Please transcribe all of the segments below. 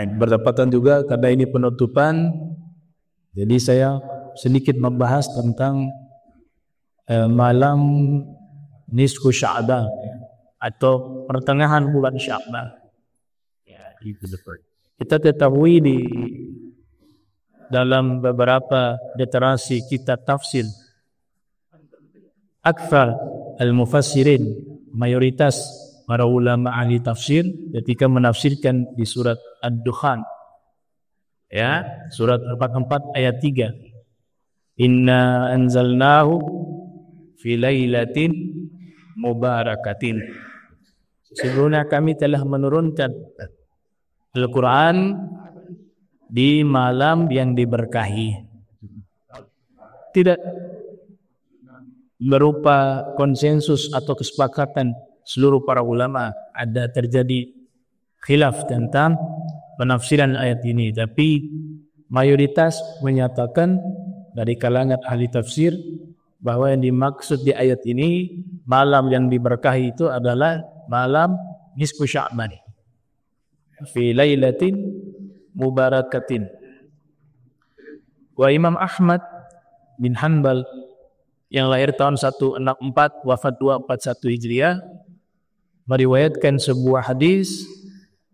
Bertepatan juga karena ini penutupan, jadi saya sedikit membahas tentang malam nisfu Sya'ban atau pertengahan bulan Sya'ban. Kita ketahui di dalam beberapa literasi kitab tafsir, aktsar al-mufassirin, mayoritas para ulama ahli tafsir ketika menafsirkan di surat Ad-Dukhan, ya, surat 44 ayat 3, inna anzalnahu fi lailatin mubarakatin, sesungguhnya kami telah menurunkan Al-Quran di malam yang diberkahi. Tidak berupa konsensus atau kesepakatan seluruh para ulama, ada terjadi khilaf tentang penafsiran ayat ini, tapi mayoritas menyatakan dari kalangan ahli tafsir bahwa yang dimaksud di ayat ini malam yang diberkahi itu adalah malam nisfu Sya'ban fi lailatin mubarakatin. Wa Imam Ahmad bin Hanbal yang lahir tahun 164 wafat 241 Hijriah meriwayatkan sebuah hadis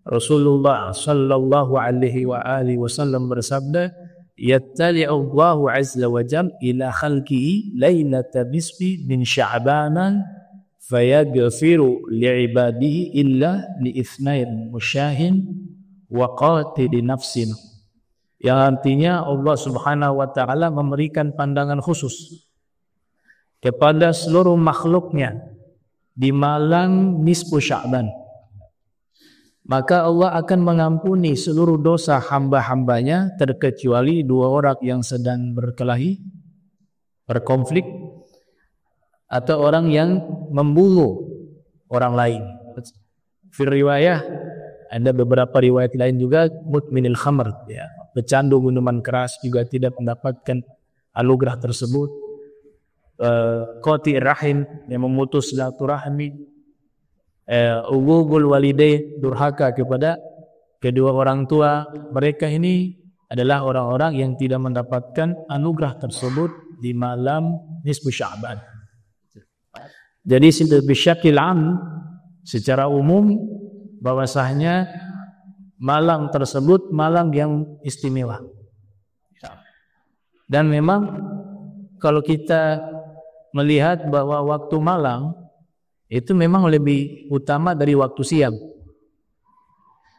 Rasulullah sallallahu alaihi wa alihi wasallam bersabda, yattali'u Allahu azza wa jalla ila khalqihi lailata nisfi min Sya'ban fayaghfiru li'ibadihi illa li'ithnain musyahin wa qatili nafsin, yang artinya Allah subhanahu wa ta'ala memberikan pandangan khusus kepada seluruh makhluknya di malam nisfu Sya'ban, maka Allah akan mengampuni seluruh dosa hamba-hambanya terkecuali dua orang yang sedang berkelahi, berkonflik, atau orang yang membunuh orang lain. Fi riwayah, ada beberapa riwayat lain juga, mudminil khamr, ya, pecandu minuman keras juga tidak mendapatkan anugerah tersebut. Qati' rahim, yang memutus silaturahmi, uququl walidain, durhaka kepada kedua orang tua, mereka ini adalah orang-orang yang tidak mendapatkan anugerah tersebut di malam nisfu Sya'ban. Jadi bisyakil am, secara umum bahwasanya malam tersebut malam yang istimewa. Dan memang kalau kita melihat bahwa waktu malam itu memang lebih utama dari waktu siang.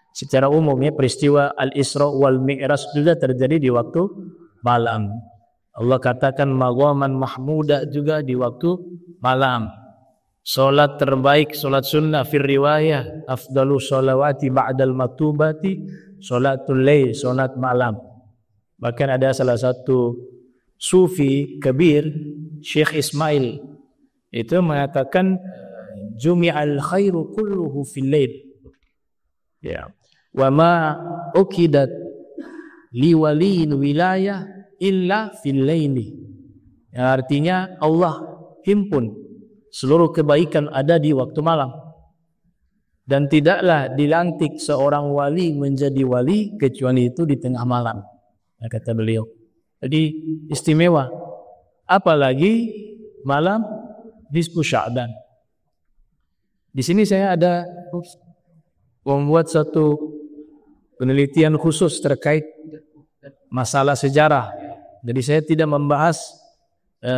Secara umum ya, peristiwa Al-Isra wal Mi'raj juga terjadi di waktu malam. Allah katakan maqaman mahmuda juga di waktu malam. Salat terbaik, salat sunnah fir riwayah, afdalu sholawati ba'dal maktubati salatul lail, salat malam. Bahkan ada salah satu sufi kabir, Syekh Ismail, itu mengatakan jumi'al khairu kulluhu fil lail. Ya. Wa ma ukidat li waliyin wilayah illa fil laili. Ya, artinya Allah himpun seluruh kebaikan ada di waktu malam, dan tidaklah dilantik seorang wali menjadi wali kecuali itu di tengah malam, kata beliau. Jadi istimewa, apalagi malam nisfu Sya'ban. Di sini saya ada membuat satu penelitian khusus terkait masalah sejarah. Jadi saya tidak membahas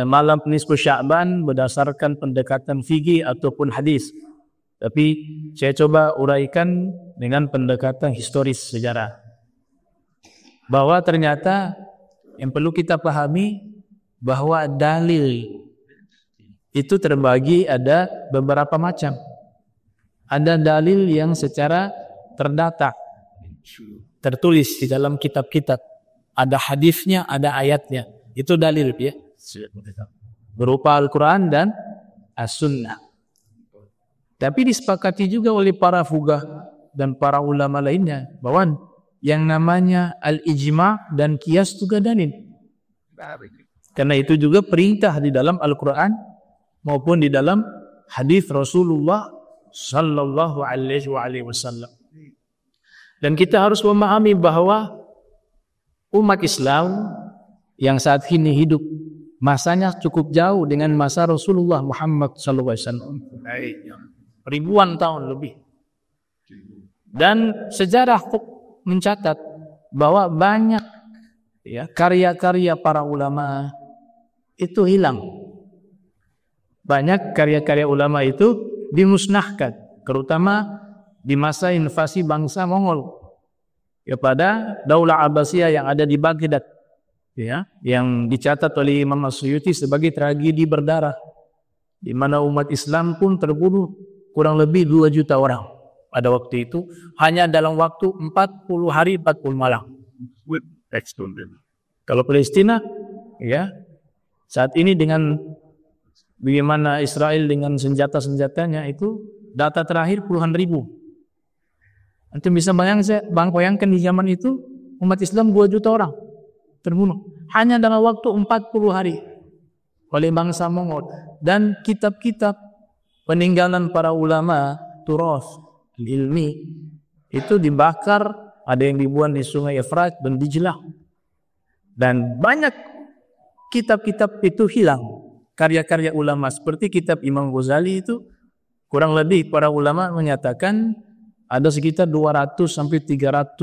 malam nisfu Sya'ban berdasarkan pendekatan fikih ataupun hadis, tapi saya coba uraikan dengan pendekatan historis sejarah, bahwa ternyata yang perlu kita pahami bahwa dalil itu terbagi ada beberapa macam. Ada dalil yang secara terdata, tertulis di dalam kitab-kitab, ada hadisnya, ada ayatnya, itu dalil ya, berupa Al-Quran dan As-Sunnah. Tapi disepakati juga oleh para fuqaha dan para ulama lainnya bahwa yang namanya al-ijma' dan qiyas juga dalil. Karena itu juga perintah di dalam Al-Quran maupun di dalam hadis Rasulullah sallallahu alaihi wasallam. Dan kita harus memahami bahwa umat Islam yang saat ini hidup masanya cukup jauh dengan masa Rasulullah Muhammad SAW. Ribuan tahun lebih. Dan sejarah mencatat bahwa banyak karya-karya para ulama itu hilang. Banyak karya-karya ulama itu dimusnahkan, terutama di masa invasi bangsa Mongol kepada Daulah Abbasiyah yang ada di Baghdad, yang dicatat oleh Imam As-Suyuti sebagai tragedi berdarah, di mana umat Islam pun terbunuh kurang lebih 2 juta orang pada waktu itu, hanya dalam waktu 40 hari 40 malam. Kalau Palestina, saat ini dengan bagaimana Israel dengan senjata-senjatanya itu data terakhir puluhan ribu. Antum bisa bayangkan di zaman itu umat Islam 2 juta orang terbunuh hanya dalam waktu 40 hari oleh bangsa Mongol. Dan kitab-kitab peninggalan para ulama turas ilmi itu dibakar, ada yang dibuang di Sungai Efrat dan Dijlah. Dan banyak kitab-kitab itu hilang. Karya-karya ulama seperti kitab Imam Ghazali itu kurang lebih para ulama menyatakan ada sekitar 200 sampai 300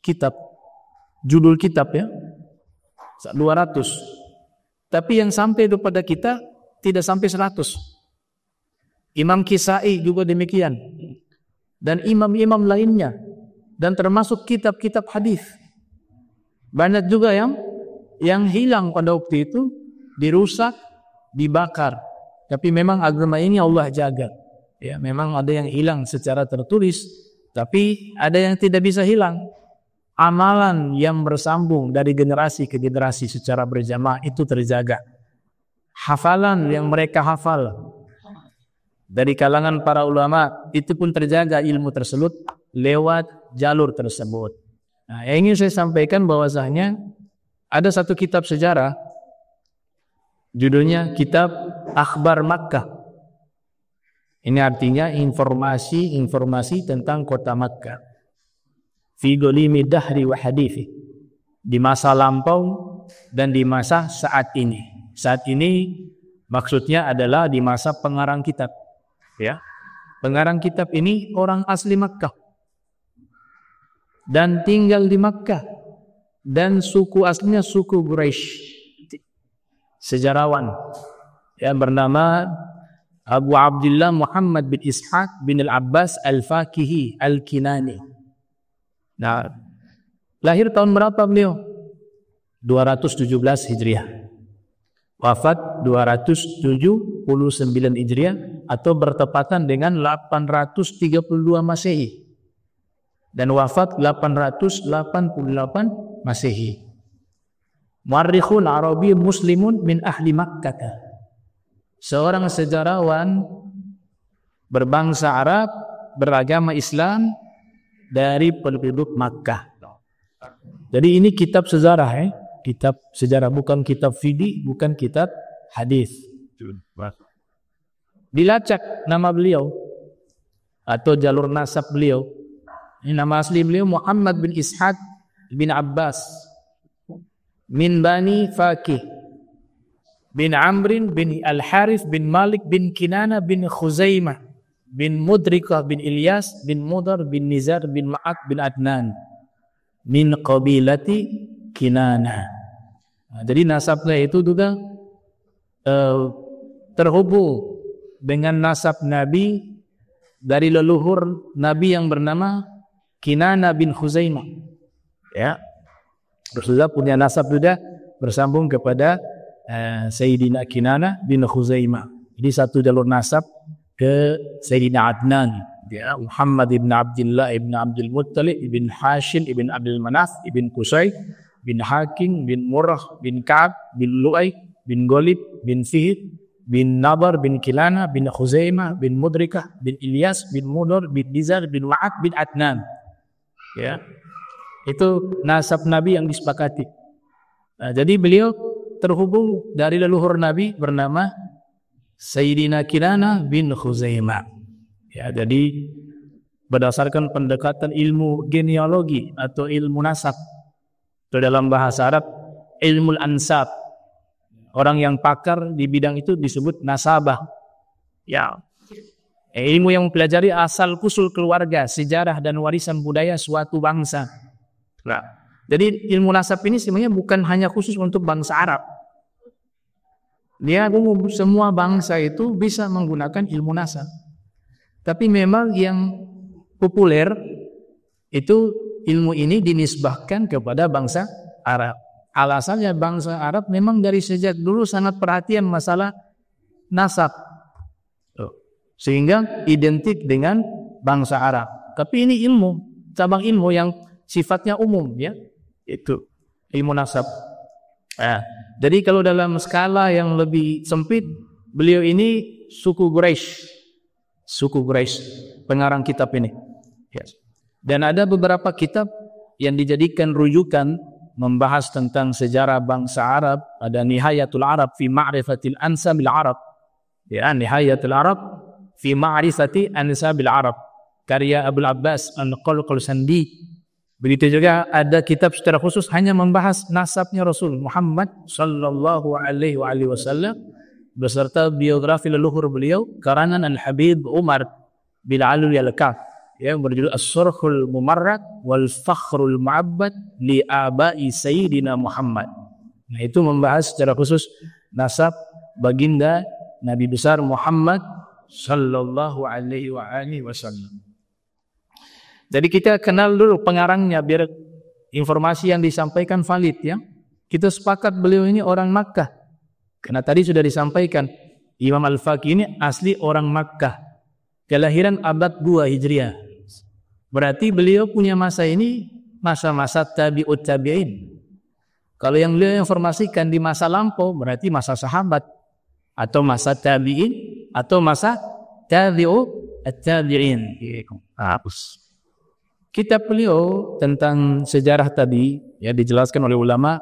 kitab, judul kitab 200. Tapi yang sampai kepada kita tidak sampai 100. Imam Kisai juga demikian. Dan imam-imam lainnya. Dan termasuk kitab-kitab hadis. Banyak juga yang hilang pada waktu itu, dirusak, dibakar. Tapi memang agama ini Allah jaga. Memang ada yang hilang secara tertulis, tapi ada yang tidak bisa hilang. Amalan yang bersambung dari generasi ke generasi secara berjamaah itu terjaga. Hafalan yang mereka hafal dari kalangan para ulama itu pun terjaga ilmu tersebut lewat jalur tersebut. Nah, yang ingin saya sampaikan bahwasanya ada satu kitab sejarah, judulnya Kitab Akhbar Makkah. Ini artinya informasi tentang kota Makkah. Fi golimi dahri wa hadithi. Di masa lampau dan di masa saat ini. Saat ini maksudnya adalah di masa pengarang kitab. Pengarang kitab ini orang asli Makkah. Dan tinggal di Makkah. Dan suku aslinya suku Quraisy. Sejarawan yang bernama Abu Abdullah Muhammad bin Ishaq bin Al-Abbas Al-Fakihi Al-Kinani. Nah, lahir tahun berapa beliau? 217 Hijriah. Wafat 279 Hijriah atau bertepatan dengan 832 Masehi. Dan wafat 888 Masehi. Muarrikhun Arabi Muslimun min ahli Makkah. Seorang sejarawan berbangsa Arab, beragama Islam dari penduduk Makkah. Jadi ini kitab sejarah, kitab sejarah, bukan kitab fikih, bukan kitab hadis. Dilacak nama beliau atau jalur nasab beliau. Ini nama asli beliau Muhammad bin Ishaq bin Abbas min Bani Fakih bin Amrin bin Al-Harith bin Malik bin Kinana bin Khuzaimah bin Mudrikah bin Ilyas bin Mudar bin Nizar bin Ma'ad bin Adnan min qabilati Kinana. Jadi nasabnya itu juga terhubung dengan nasab Nabi dari leluhur Nabi yang bernama Kinana bin Khuzaimah. Rasulullah punya nasab juga bersambung kepada Sayyidina Kinana bin Khuzaimah. Jadi satu jalur nasab ke Sayyidina Adnan, Muhammad ibn Abdullah ibn Abdul Muttalib ibn Hashim ibn Abdul Manaf ibn Qusay bin Hakim bin Murrah bin Ka'ab bin Lu'ay bin Ghalib bin Fihr bin Nabar bin Kilana bin Khuzaimah bin Mudrikah bin Ilyas bin Mudar bin Nizar bin Ma'ad bin Adnan. Itu nasab Nabi yang disepakati. Jadi beliau terhubung dari leluhur Nabi bernama Sayyidina Kinana bin Khuzaimah. Jadi berdasarkan pendekatan ilmu genealogi atau ilmu nasab. Itu dalam bahasa Arab ilmu ansab. Orang yang pakar di bidang itu disebut nasabah. Ya. Ilmu yang mempelajari asal usul keluarga, sejarah dan warisan budaya suatu bangsa. Nah, jadi ilmu nasab ini sebenarnya bukan hanya khusus untuk bangsa Arab. Dia umum, semua bangsa itu bisa menggunakan ilmu nasab. Tapi memang yang populer itu ilmu ini dinisbahkan kepada bangsa Arab. Alasannya bangsa Arab memang dari sejak dulu sangat perhatian masalah nasab. Sehingga identik dengan bangsa Arab. Tapi ini ilmu, cabang ilmu yang sifatnya umum, ya. Itu ilmu nasab. Nah, jadi kalau dalam skala yang lebih sempit, beliau ini suku Quraisy, pengarang kitab ini. Yes. Dan ada beberapa kitab yang dijadikan rujukan membahas tentang sejarah bangsa Arab. Ada Nihayatul Arab fi Ma'rifatil Ansabil Arab. Ya, Nihayatul Arab fi Ma'rifati Ansabil Arab. Karya Abul Abbas Al-Qalqalsandi. Begitu juga ada kitab secara khusus hanya membahas nasabnya Rasul Muhammad sallallahu alaihi wasallam beserta biografi leluhur beliau karangan Al-Habib Umar bin Alwi Al-Kaf yang berjudul As-Surhul Mumarrad wal Fakhrul Mu'abbad li Abai Sayyidina Muhammad. Nah, itu membahas secara khusus nasab baginda Nabi besar Muhammad sallallahu alaihi wasallam. Jadi kita kenal dulu pengarangnya biar informasi yang disampaikan valid, ya. Kita sepakat beliau ini orang Makkah. Karena tadi sudah disampaikan Imam Al-Faqih ini asli orang Makkah. Kelahiran abad 2 Hijriah. Berarti beliau punya masa ini masa-masa tabi'ut tabi'in. Kalau yang beliau informasikan di masa lampau berarti masa sahabat atau masa tabi'in atau masa tabi'ut tabi'in. Kitab beliau tentang sejarah tadi ya dijelaskan oleh ulama,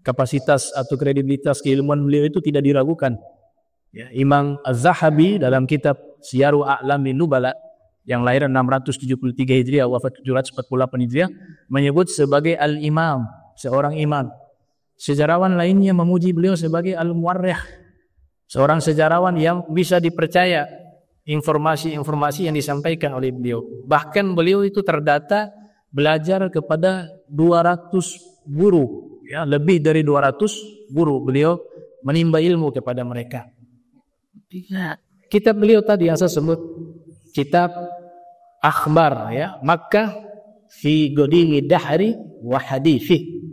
kapasitas atau kredibilitas keilmuan beliau itu tidak diragukan. Ya, Imam Az-Zahabi dalam kitab Syiaru A'lamin Nubala yang lahir 673 Hijriah wafat 748 Hijriah menyebut sebagai al-imam, seorang imam. Sejarawan lainnya memuji beliau sebagai al-muwarrikh, seorang sejarawan yang bisa dipercaya informasi-informasi yang disampaikan oleh beliau. Bahkan beliau itu terdata belajar kepada 200 guru, ya, lebih dari 200 guru beliau menimba ilmu kepada mereka. Kitab beliau tadi yang saya sebut kitab Akhbar, ya, Makkah fi Godini Dahri wa Hadithi.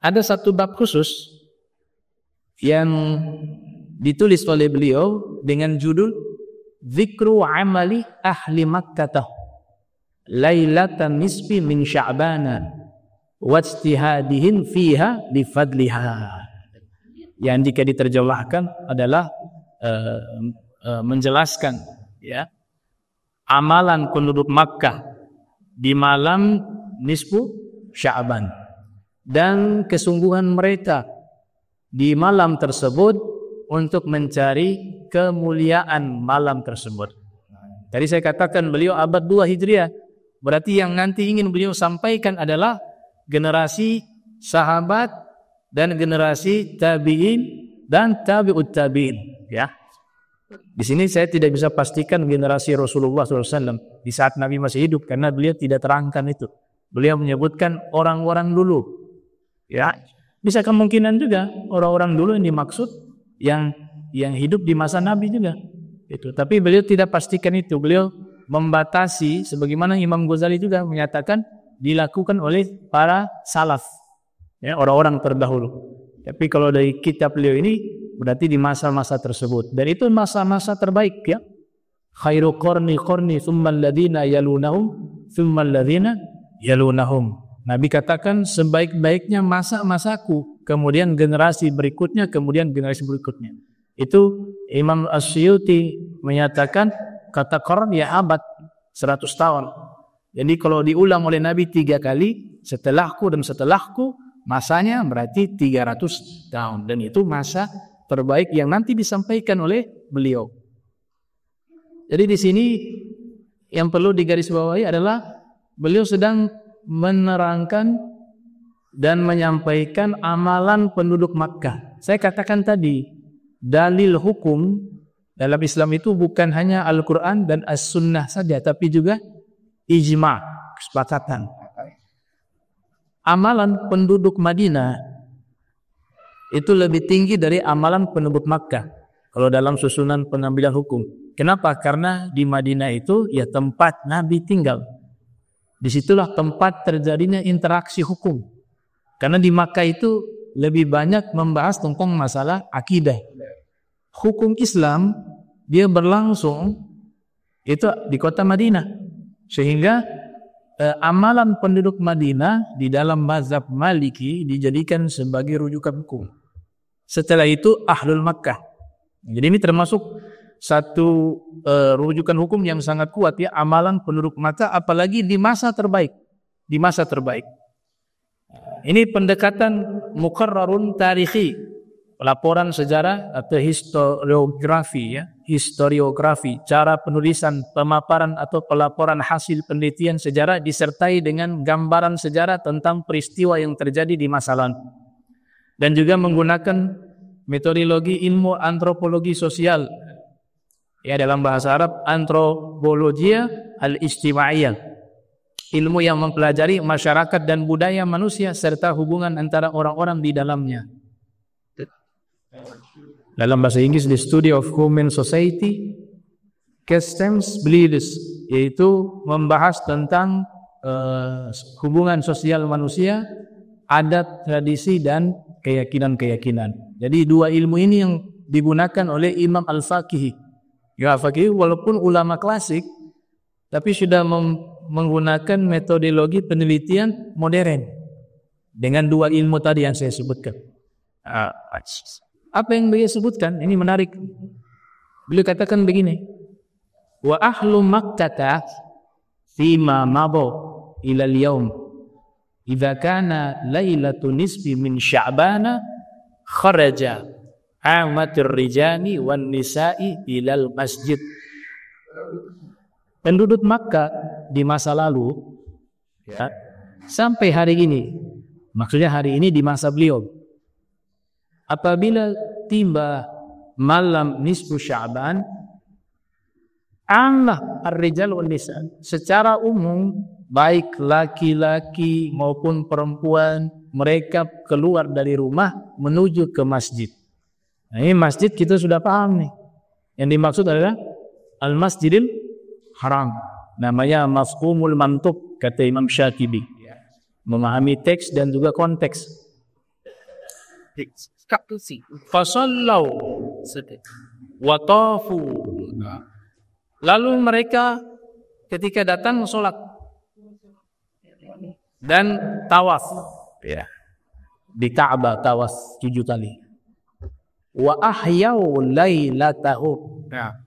Ada satu bab khusus yang ditulis oleh beliau dengan judul Zikru amali ahli Makkah lailatan nisfi min Sya'bana wajtihadihim fiha lifadliha. Yang jika diterjemahkan adalah menjelaskan, ya, amalan penduduk Makkah di malam nisfu Sya'ban dan kesungguhan mereka di malam tersebut untuk mencari kemuliaan malam tersebut. Tadi saya katakan beliau abad 2 Hijriah. Berarti yang nanti ingin beliau sampaikan adalah generasi sahabat dan generasi tabi'in dan tabi'ut tabi'in, ya. Di sini saya tidak bisa pastikan generasi Rasulullah SAW di saat Nabi masih hidup karena beliau tidak terangkan itu. Beliau menyebutkan orang-orang dulu, ya. Bisa kemungkinan juga orang-orang dulu yang dimaksud yang hidup di masa Nabi juga. Itu. Tapi beliau tidak pastikan itu. Beliau membatasi sebagaimana Imam Ghazali juga menyatakan dilakukan oleh para salaf, ya, orang-orang terdahulu. Tapi kalau dari kitab beliau ini berarti di masa-masa tersebut. Dan itu masa-masa terbaik, ya. Khairu qarni tsumma alladziina yalunahum tsumma alladziina yalunahum. Nabi katakan sebaik-baiknya masa-masaku, kemudian generasi berikutnya, kemudian generasi berikutnya. Itu Imam As-Suyuti menyatakan kata qarn ya abad 100 tahun. Jadi kalau diulang oleh Nabi 3 kali, setelahku dan setelahku, masanya berarti 300 tahun. Dan itu masa terbaik yang nanti disampaikan oleh beliau. Jadi di sini yang perlu digarisbawahi adalah beliau sedang menerangkan dan menyampaikan amalan penduduk Makkah. Saya katakan tadi, dalil hukum dalam Islam itu bukan hanya Al-Quran dan As-Sunnah saja, tapi juga ijma', kesepakatan. Amalan penduduk Madinah itu lebih tinggi dari amalan penduduk Makkah kalau dalam susunan pengambilan hukum. Kenapa? Karena di Madinah itu ya tempat Nabi tinggal. Disitulah tempat terjadinya interaksi hukum. Karena di Makkah itu lebih banyak membahas tentang masalah akidah. Hukum Islam dia berlangsung itu di kota Madinah. Sehingga amalan penduduk Madinah di dalam mazhab Maliki dijadikan sebagai rujukan hukum. Setelah itu Ahlul Makkah. Jadi ini termasuk satu rujukan hukum yang sangat kuat ya, amalan penduduk Makkah, apalagi di masa terbaik. Di masa terbaik. Ini pendekatan muqarrarun tarikhi, laporan sejarah atau historiografi ya, historiografi, cara penulisan, pemaparan atau pelaporan hasil penelitian sejarah disertai dengan gambaran sejarah tentang peristiwa yang terjadi di masa lalu. Dan juga menggunakan metodologi ilmu antropologi sosial. Ya, dalam bahasa Arab antropologia al-ijtimaiyah. Ilmu yang mempelajari masyarakat dan budaya manusia serta hubungan antara orang-orang di dalamnya. Dalam bahasa Inggris, the study of human society, customs, beliefs, yaitu membahas tentang hubungan sosial manusia, adat, tradisi, dan keyakinan-keyakinan. Jadi dua ilmu ini yang digunakan oleh Imam Al-Faqihi. Ya, Al-Faqihi walaupun ulama klasik, tapi sudah menggunakan metodologi penelitian modern dengan dua ilmu tadi yang saya sebutkan. Apa yang beliau sebutkan? Ini menarik. Beliau katakan begini. Wa ahlu Makkah fima mabo ila al-yawm idza kana lailatun nisfi min Sya'bana kharaja amatir rijani wan nisa'i ilal masjid. Penduduk Makkah di masa lalu ya, sampai hari ini, maksudnya hari ini di masa beliau, apabila tiba malam nisfu Sya'ban, Allah ar-rijal wan nisa, secara umum baik laki-laki maupun perempuan, mereka keluar dari rumah menuju ke masjid. Nah, ini masjid kita sudah paham nih. Yang dimaksud adalah Al-Masjidil Haram. Namanya mafhumul mantuq kata Imam Syatibi. Memahami teks dan juga konteks. Fasallau wa tafu. Lalu mereka ketika datang sholat dan tawaf ya, di Ka'bah tawaf 7 kali. Wa ahyau lailatahu. Nah,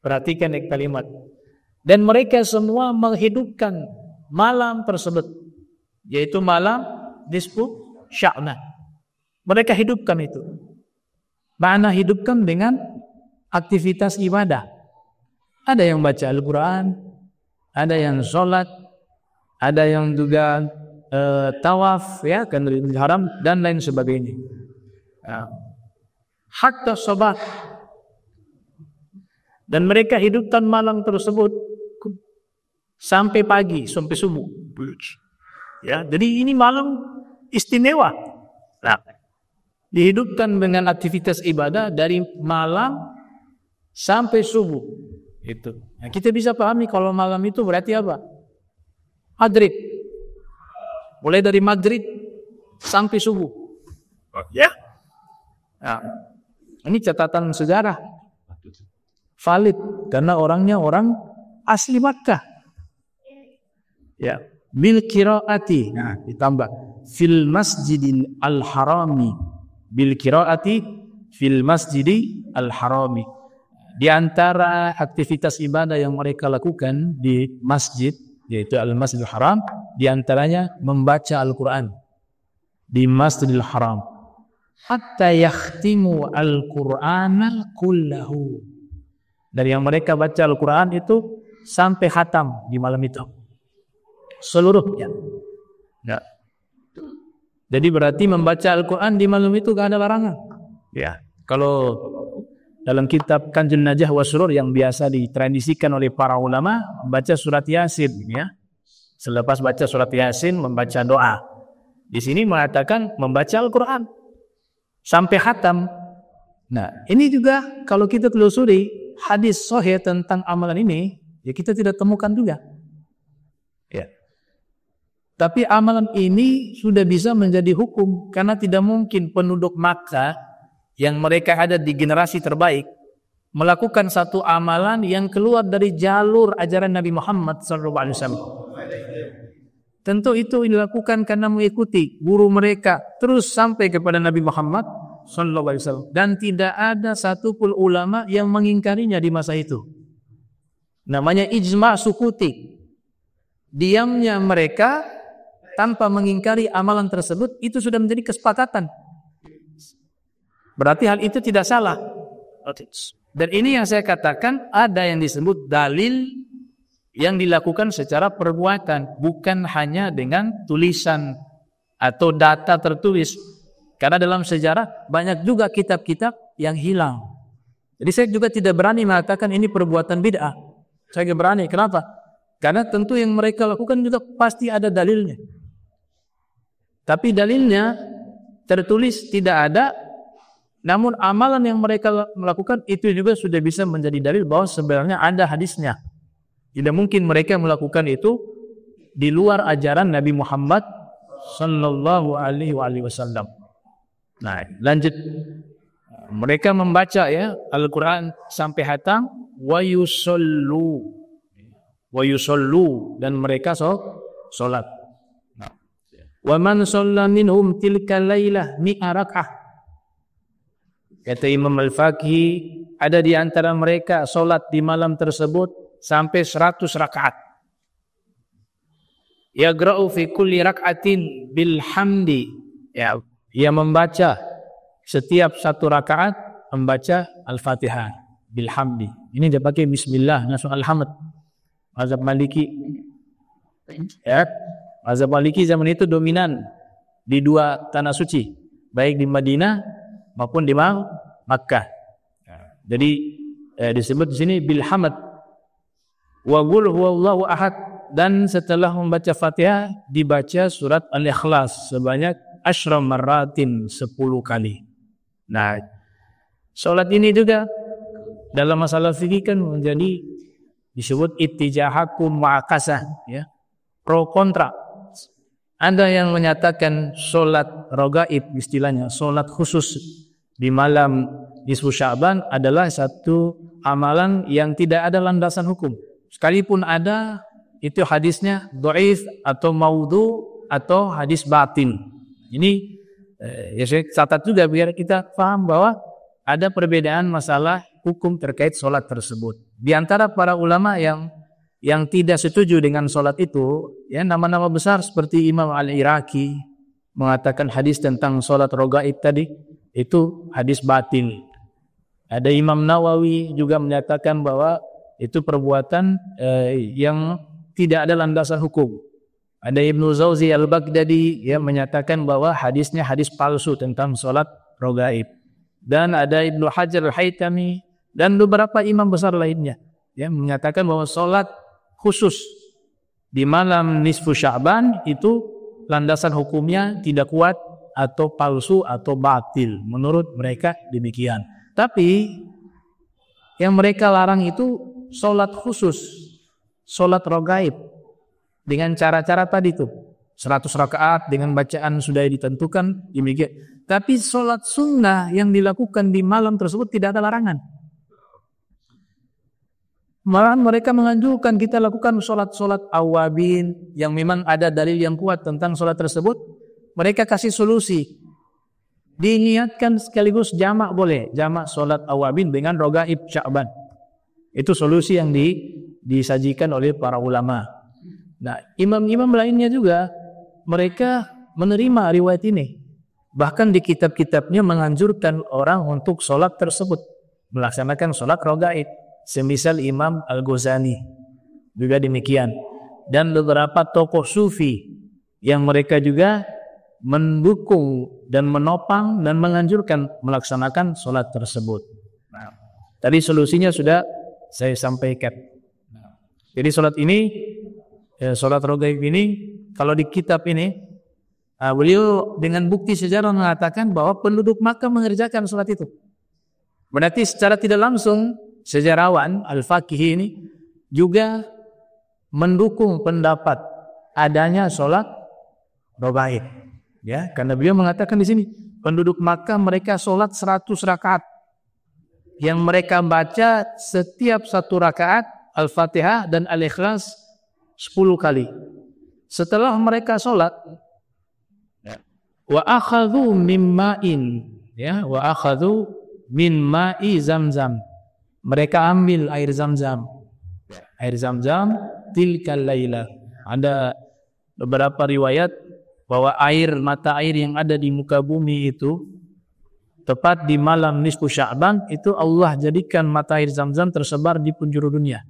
perhatikan kalimat. Dan mereka semua menghidupkan malam tersebut, yaitu malam nisfu Sya'ban. Mereka hidupkan itu. Makna hidupkan dengan aktivitas ibadah. Ada yang baca Al-Quran, ada yang sholat, ada yang juga tawaf ya, ke Masjidil Haram dan lain sebagainya. Hatta sabah. Dan mereka hidupkan malam tersebut sampai pagi, sampai subuh. Ya, jadi ini malam istimewa. Nah, dihidupkan dengan aktivitas ibadah dari malam sampai subuh. Itu. Nah, kita bisa pahami kalau malam itu berarti apa? Maghrib. Mulai dari maghrib sampai subuh. Ya. Nah, ini catatan sejarah. Valid karena orangnya orang asli Makkah. Ya, bil qiraati. Nah, ditambah fil masjidil al-harami. Bil qiraati fil masjidil al-harami. Di antara aktivitas ibadah yang mereka lakukan di masjid, yaitu Al-Masjidil Haram, di antaranya membaca Al-Quran di Masjidil Haram. Hatta yakhtimu Al-Qur'ana kullahu. Dan yang mereka baca Al-Quran itu sampai khatam di malam itu. Seluruhnya. Ya. Jadi berarti membaca Al-Quran di malam itu gak ada larangan. Ya. Kalau dalam kitab Kanjun Najah wa Surur yang biasa ditradisikan oleh para ulama, membaca surat Yasin, ya. Selepas baca surat Yasin membaca doa. Di sini mengatakan membaca Al-Quran sampai khatam. Nah, ini juga kalau kita telusuri hadis sahih tentang amalan ini, ya kita tidak temukan juga. Ya. Tapi amalan ini sudah bisa menjadi hukum karena tidak mungkin penduduk Makkah yang mereka ada di generasi terbaik melakukan satu amalan yang keluar dari jalur ajaran Nabi Muhammad SAW. Tentu itu dilakukan karena mengikuti guru mereka terus sampai kepada Nabi Muhammad SAW, dan tidak ada satupun ulama yang mengingkarinya di masa itu. Namanya ijma' sukuti. Diamnya mereka tanpa mengingkari amalan tersebut itu sudah menjadi kesepakatan. Berarti hal itu tidak salah. Dan ini yang saya katakan ada yang disebut dalil yang dilakukan secara perbuatan, bukan hanya dengan tulisan atau data tertulis. Karena dalam sejarah banyak juga kitab-kitab yang hilang. Jadi saya juga tidak berani mengatakan ini perbuatan bid'ah. Saya tidak berani. Kenapa? Karena tentu yang mereka lakukan juga pasti ada dalilnya. Tapi dalilnya tertulis tidak ada. Namun amalan yang mereka melakukan itu juga sudah bisa menjadi dalil bahwa sebenarnya ada hadisnya. Tidak mungkin mereka melakukan itu di luar ajaran Nabi Muhammad sallallahu alaihi wasallam. Nah, lanjut. Mereka membaca ya Al-Quran sampai khatam, wa yusallu, dan mereka solat. Nah. Wa man shalla minhum tilka lailah mi'a rak'ah. Kata Imam Al-Faqih, ada di antara mereka solat di malam tersebut sampai 100 rakaat. Yagra'u fi kulli rak'atin bilhamdi. Ya, ia membaca setiap satu rakaat membaca Al-Fatihah bilhamdi. Ini dia pakai bismillah langsung alhamd. Mazhab Maliki. Ya. Mazhab Maliki zaman itu dominan di dua tanah suci, baik di Madinah maupun di Makkah. Jadi disebut di sini bilhamd. Wa qul huwallahu ahad, dan setelah membaca Fatihah dibaca surat Al-Ikhlas sebanyak asyra marratin 10 kali. Nah, salat ini juga dalam masalah fikih kan menjadi disebut ittijahakum ma'akasah, ya. Pro kontra. Ada yang menyatakan salat ragaib, istilahnya salat khusus di malam nisfu Sya'ban adalah satu amalan yang tidak ada landasan hukum. Sekalipun ada, itu hadisnya dhaif atau maudhu atau hadis batin. Ini ya saya catat juga biar kita paham bahwa ada perbedaan masalah hukum terkait sholat tersebut. Di antara para ulama yang tidak setuju dengan sholat itu, ya nama-nama besar seperti Imam Al-Iraqi mengatakan hadis tentang sholat rogaib tadi itu hadis batin. Ada Imam Nawawi juga menyatakan bahwa itu perbuatan yang tidak ada landasan hukum. Ada Ibnu Zawzi Al-Baghdadi yang menyatakan bahwa hadisnya hadis palsu tentang sholat rogaib. Dan ada Ibnu Hajar Al-Haytami dan beberapa imam besar lainnya yang menyatakan bahwa sholat khusus di malam nisfu Sya'ban itu landasan hukumnya tidak kuat atau palsu atau batil. Menurut mereka demikian. Tapi yang mereka larang itu sholat khusus, sholat rogaib. Dengan cara-cara tadi tuh 100 rakaat dengan bacaan sudah ditentukan demikian. Tapi sholat sunnah yang dilakukan di malam tersebut tidak ada larangan. Malah mereka menganjurkan kita lakukan sholat-sholat awabin yang memang ada dalil yang kuat tentang sholat tersebut. Mereka kasih solusi. Diniatkan sekaligus jamak boleh, jamak sholat awabin dengan rogaib Sya'ban. Itu solusi yang disajikan oleh para ulama. Nah, imam-imam lainnya juga mereka menerima riwayat ini. Bahkan di kitab-kitabnya menganjurkan orang untuk sholat tersebut, melaksanakan sholat rogaib. Semisal Imam Al-Ghazali juga demikian. Dan beberapa tokoh sufi yang mereka juga mendukung dan menopang dan menganjurkan melaksanakan sholat tersebut. Nah, tadi solusinya sudah saya sampaikan. Jadi sholat ini, sholat raghaib ini, kalau di kitab ini, beliau dengan bukti sejarah mengatakan bahwa penduduk Makkah mengerjakan sholat itu. Berarti secara tidak langsung sejarawan Al-Faqih ini juga mendukung pendapat adanya sholat raghaib. Ya, karena beliau mengatakan di sini penduduk Makkah mereka sholat 100 rakaat yang mereka baca setiap satu rakaat Al-Fatihah dan Al-Ikhlas 10 kali. Setelah mereka sholat, wa akhadhu min ma'in, ya, wa akhadhu min ma'i Zamzam. Mereka ambil air Zamzam. Air Zamzam tilkal laila. Ada beberapa riwayat bahwa mata air yang ada di muka bumi itu tepat di malam nisfu Sya'ban itu Allah jadikan mata air Zamzam tersebar di penjuru dunia.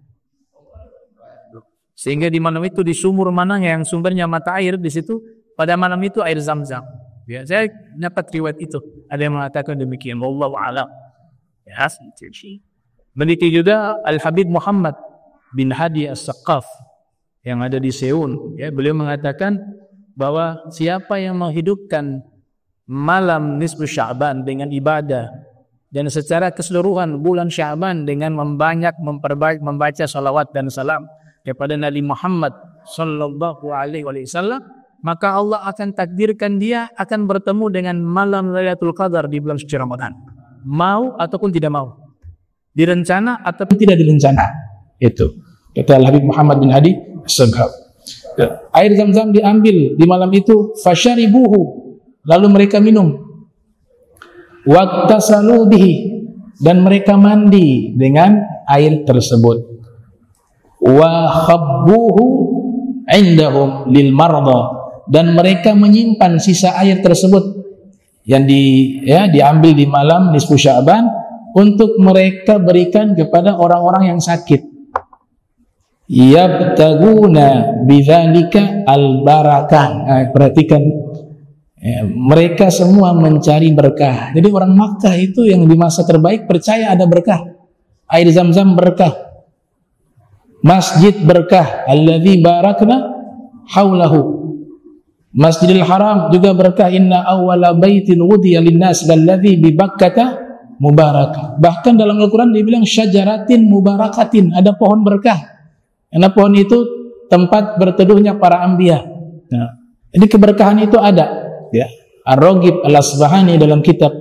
Sehingga di malam itu di sumur mana yang sumbernya mata air di situ pada malam itu air Zamzam. Ya, saya dapat riwayat itu. Ada yang mengatakan demikian. Wallahu a'lam. Ya, begitu juga Al-Habib Muhammad bin Hadi As-Saqqaf yang ada di Seoul. Ya, beliau mengatakan bahwa siapa yang menghidupkan malam nisfu Sya'ban dengan ibadah dan secara keseluruhan bulan Sya'ban dengan memperbanyak membaca salawat dan salam kepada Nabi Muhammad sallallahu alaihi wasallam, maka Allah akan takdirkan dia akan bertemu dengan malam Lailatul Qadar di bulan suci Ramadan. Mau ataupun tidak mau. Direncana ataupun tidak direncana. Itu kata Al-Habib Muhammad bin Hadi As-Saqqaf. Air Zamzam diambil di malam itu, fasyaribuhu, lalu mereka minum, waqtasalu bihi, dan mereka mandi dengan air tersebut, wa khabbuhu indahum lil marda, dan mereka menyimpan sisa air tersebut yang diambil di malam nisfu Sya'ban untuk mereka berikan kepada orang-orang yang sakit. Yabtaguna bidzalika al-barakah. Perhatikan, mereka semua mencari berkah. Jadi orang Makkah itu yang di masa terbaik percaya ada berkah. Air Zamzam berkah, masjid berkah, alladzi barakna haulahu. Masjidil Haram juga berkah, inna awwala baitin wudiya linnas lalladzi bi Bakkata mubarakah. Bahkan dalam Al-Qur'an dibilang syajaratin mubarakatin, ada pohon berkah. Karena pohon itu tempat berteduhnya para anbiya. Nah, jadi keberkahan itu ada. Ya. Ar-Raghib Al-Asbahani dalam kitab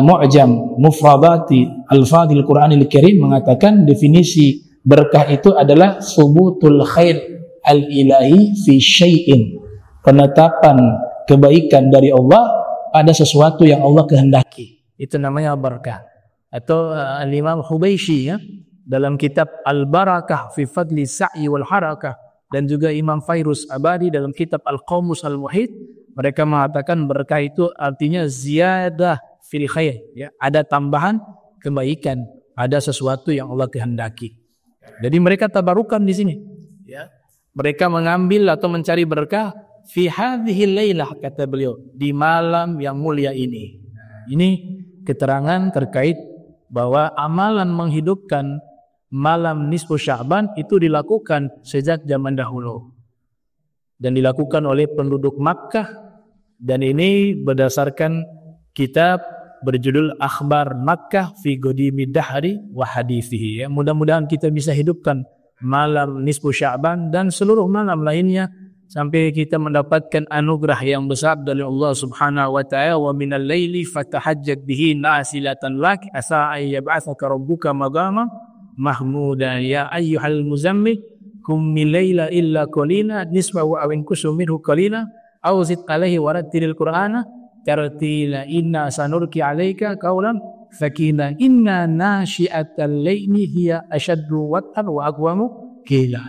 Mu'jam Mufradati Al-Fadil Qur'anil Karim mengatakan definisi berkah itu adalah subutul khair al-ilahi fi syai'in, penetapan kebaikan dari Allah pada sesuatu yang Allah kehendaki. Itu namanya berkah. Atau Al-Imam Hubayshi, ya, dalam kitab Al-Barakah fi Fadli Sa'i wal Harakah, dan juga Imam Fairuz Abadi dalam kitab Al-Qamus Al-Muhit, mereka mengatakan berkah itu artinya ziyadah fil khair, ya, ada tambahan kebaikan, ada sesuatu yang Allah kehendaki. Jadi mereka tabarukan di sini, ya. Mereka mengambil atau mencari berkah fi hadhihi lailah, kata beliau, di malam yang mulia ini. Ini keterangan terkait bahwa amalan menghidupkan malam nisfu Sya'ban itu dilakukan sejak zaman dahulu dan dilakukan oleh penduduk Makkah, dan ini berdasarkan kitab berjudul Akhbar Makkah fi Qadimi Dahri wa Hadithihi, ya. Mudah-mudahan kita bisa hidupkan malam nisfu Sya'ban dan seluruh malam lainnya sampai kita mendapatkan anugerah yang besar dari Allah Subhanahu wa ta'ala. Wa minal laili fatahajjat bihi nasilatan lak asa ay yab'atsaka rabbuka maqama mahmuda ya ayyuhal muzammil kum laila illa qalila nisfahu aw inqus minhu qalila aw zid alaihi warattilil qur'ana tartila inna sanulqi alayka qawlan thaqila inna nashi'atal laili hiya ashaddu wat'an wa aqwamu qila.